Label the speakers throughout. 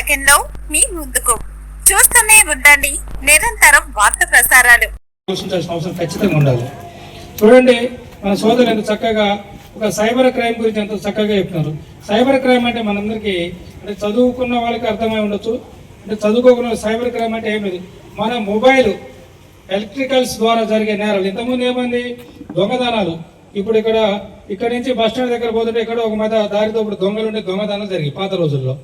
Speaker 1: సెకండ్లో మీ ముందుకు. చూస్తూనే ఉండండి నిరంతరం వార్త ప్రసారాలు.
Speaker 2: అవసరం ఖచ్చితంగా ఉండాలి. చూడండి, మన సోదరులు ఎంత చక్కగా ఒక సైబర్ క్రైమ్ గురించి ఎంతో చక్కగా చెప్తున్నారు. సైబర్ క్రైమ్ అంటే మనందరికీ అంటే చదువుకున్న వాళ్ళకి అర్థమై ఉండొచ్చు, అంటే చదువుకోకున్న సైబర్ క్రైమ్ అంటే ఏం లేదు, మన మొబైల్ ఎలక్ట్రికల్స్ ద్వారా జరిగే నేరాలు. ఇంతకుముందు ఏమైంది, దొంగదానాలు. ఇప్పుడు ఇక్కడ నుంచి బస్ స్టాండ్ దగ్గర పోతుంటే ఇక్కడ ఒక మధ్య దారితో ఇప్పుడు దొంగలుండే దొంగదానాలు జరిగాయి పాత రోజుల్లో.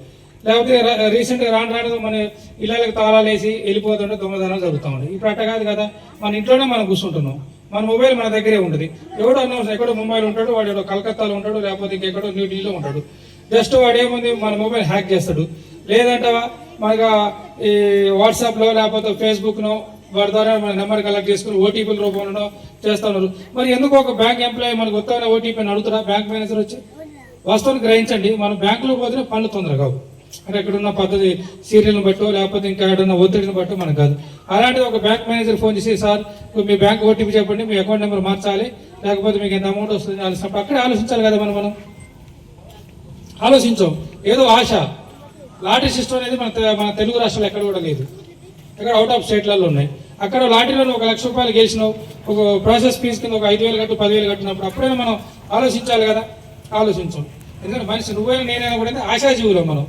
Speaker 2: లేకపోతే రీసెంట్గా రాను మన ఇళ్ళకి తాళాలు వేసి వెళ్ళిపోతుంటే దొంగదానాలు జరుగుతూ ఉంటాయి. ఇప్పుడు అట్ట కాదు కదా, మన ఇంట్లోనే మనం కూర్చుంటున్నాం, మన మొబైల్ మన దగ్గరే ఉంటుంది. ఎవడో అన్నవసరం ఎక్కడో ముంబైలో ఉంటాడు, వాడు ఎక్కడో కలకత్తాలో ఉంటాడు, లేకపోతే ఇంకెక్కడో న్యూఢిల్లీలో ఉంటాడు. జస్ట్ వాడు ఏముంది, మన మొబైల్ హ్యాక్ చేస్తాడు. లేదంటే మనకు ఈ వాట్సాప్లో లేకపోతే ఫేస్బుక్నో వాడి ద్వారా మన నెంబర్ కలెక్ట్ చేసుకుని ఓటీపీల రూపంలో చేస్తూ ఉన్నారు. మరి ఎందుకు ఒక బ్యాంక్ ఎంప్లాయీ మనకు వస్తానే ఓటీపీని అడుగుతారా? బ్యాంక్ మేనేజర్ వచ్చి వాస్తవాన్ని గ్రహించండి, మనం బ్యాంకులో పోతేనే పనులు తొందరగా అంటే ఎక్కడున్న పద్ధతి సీరియల్ని బట్టో లేకపోతే ఇంకా ఎక్కడున్న ఒత్తిడిని బట్టో మనకు కాదు. అలాంటిది ఒక బ్యాంక్ మేనేజర్ ఫోన్ చేసి, సార్ మీ బ్యాంక్ ఓటీపీ చెప్పండి, మీ అకౌంట్ నెంబర్ మార్చాలి, లేకపోతే మీకు ఎంత అమౌంట్ వస్తుంది ఆలోచించినప్పుడు అక్కడే ఆలోచించాలి కదా. మనం ఆలోచించాం. ఏదో ఆశ, లాటరీ సిస్టమ్ అనేది మన తెలుగు రాష్ట్రాలు ఎక్కడ కూడా లేదు, ఎక్కడ అవుట్ ఆఫ్ స్టేట్లలో ఉన్నాయి. అక్కడ లాటరీలో 1 లక్ష రూపాయలు గెలిచినావు, ఒక ప్రాసెస్ ఫీజు కింద ఒక 5,000 కట్టు 10,000 కట్టినప్పుడు అప్పుడైనా మనం ఆలోచించాలి కదా. ఆలోచించాం. ఎందుకంటే మనిషి నువ్వైనా నేనైనా కూడా ఆశాజీవులం మనం.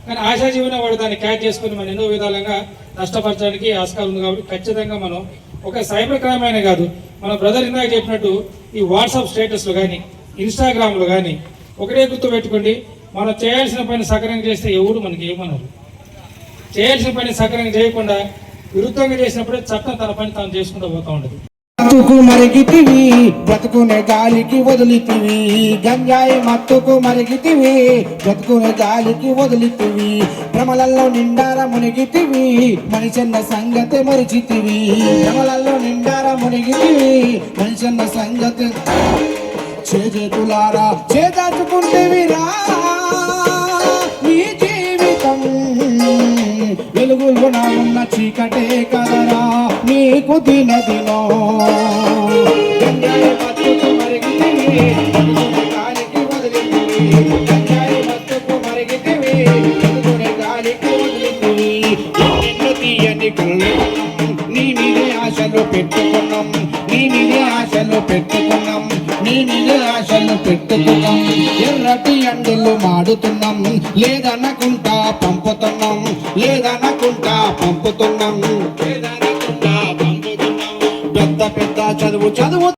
Speaker 2: కానీ ఆశాజీవిన వాడు దాన్ని క్యాచ్ చేసుకుని మనం ఎన్నో విధాలుగా నష్టపరచడానికి ఆస్కారం ఉంది. కాబట్టి ఖచ్చితంగా మనం ఒక సైబర్ క్రైమ్ అయినా కాదు, మన బ్రదర్ ఇందాక చెప్పినట్టు ఈ వాట్సాప్ స్టేటస్లు కానీ ఇన్స్టాగ్రామ్లు కానీ ఒకటే గుర్తు పెట్టుకోండి, మనం చేయాల్సిన పని సక్రమంగా చేస్తే ఎవరు మనకి ఏమన్నారు. చేయాల్సిన పని సక్రమంగా చేయకుండా విరుద్ధంగా చేసినప్పుడే చట్టం తన పని తాను చేసుకుంటూ పోతూ ఉంటుంది.
Speaker 3: మత్తుకు మరిగితివి బ్రతుకునే గాలికి వదిలితివి, గంజాయి మత్తుకు మరిగితివి బ్రతుకునే గాలికి వదిలితివి, భ్రమలలో నిండార మునిగితివి మనిషన్న సంగతి మరిచితివి, భ్రమలలో నిండార మునిగితివి మనిషన్న సంగతి చేతులారా చేదాచుకుంటేవిరా నీ జీవితం వెలుగులో ఉన్న చీకటే కదరా నీకు దినదినో. గంజాయి మత్తుకు మరిగితివి గాలికి వదిలితివి, గంజాయి మత్తుకు మరిగితివి గాలికి వదిలితివి, నిన్ను తీయని కళ్ళు నీ మీదే ఆశలు పెట్టుకున్నాం, నీ మీదే ఆశలు పెట్టుకున్నాం, నీ మీదే ఆశలు పెట్టుకున్నాం. ఎర్రటి ఎండలు మాడుతున్నాం, లేదనకుంటా పంపుతున్నాం, లేదనకుంటా పంపుతున్నాం, లేదనకుంటా పంపుతున్నాం. పెద్ద చదువు